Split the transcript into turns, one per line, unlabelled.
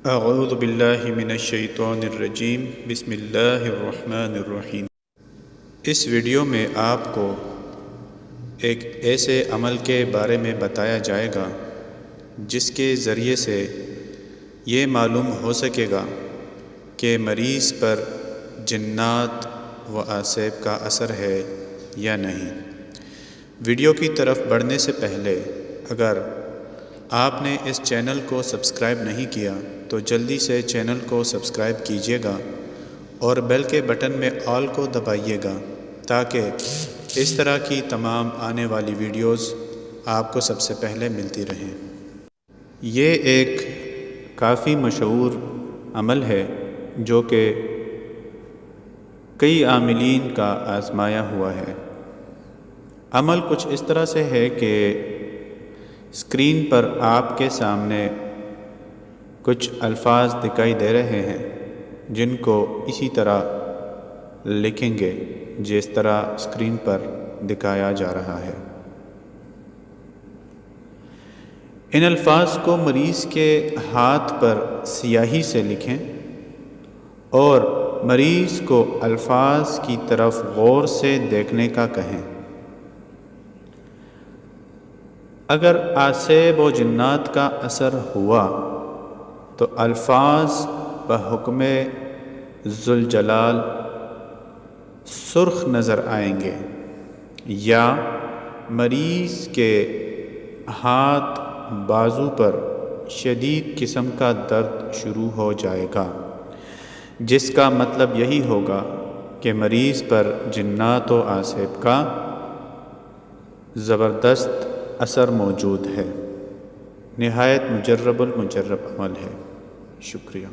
اعوذ باللہ من الشیطان الرجیم بسم اللہ الرحمن الرحیم۔ اس ویڈیو میں آپ کو ایک ایسے عمل کے بارے میں بتایا جائے گا جس کے ذریعے سے یہ معلوم ہو سکے گا کہ مریض پر جنات و اعصاب کا اثر ہے یا نہیں۔ ویڈیو کی طرف بڑھنے سے پہلے اگر آپ نے اس چینل کو سبسکرائب نہیں کیا تو جلدی سے چینل کو سبسکرائب کیجیے گا اور بیل کے بٹن میں آل کو دبائیے گا تاکہ اس طرح کی تمام آنے والی ویڈیوز آپ کو سب سے پہلے ملتی رہیں۔ یہ ایک کافی مشہور عمل ہے جو کہ کئی عاملین کا آزمایا ہوا ہے۔ عمل کچھ اس طرح سے ہے کہ اسکرین پر آپ کے سامنے کچھ الفاظ دکھائی دے رہے ہیں جن کو اسی طرح لکھیں گے جس طرح اسکرین پر دکھایا جا رہا ہے۔ ان الفاظ کو مریض کے ہاتھ پر سیاہی سے لکھیں اور مریض کو الفاظ کی طرف غور سے دیکھنے کا کہیں۔ اگر اعصاب و جنات کا اثر ہوا تو الفاظ بحکم ذوالجلال سرخ نظر آئیں گے یا مریض کے ہاتھ بازو پر شدید قسم کا درد شروع ہو جائے گا، جس کا مطلب یہی ہوگا کہ مریض پر جنات و اعصاب کا زبردست اثر موجود ہے۔ نہایت مجرب المجرب عمل ہے۔ شکریہ۔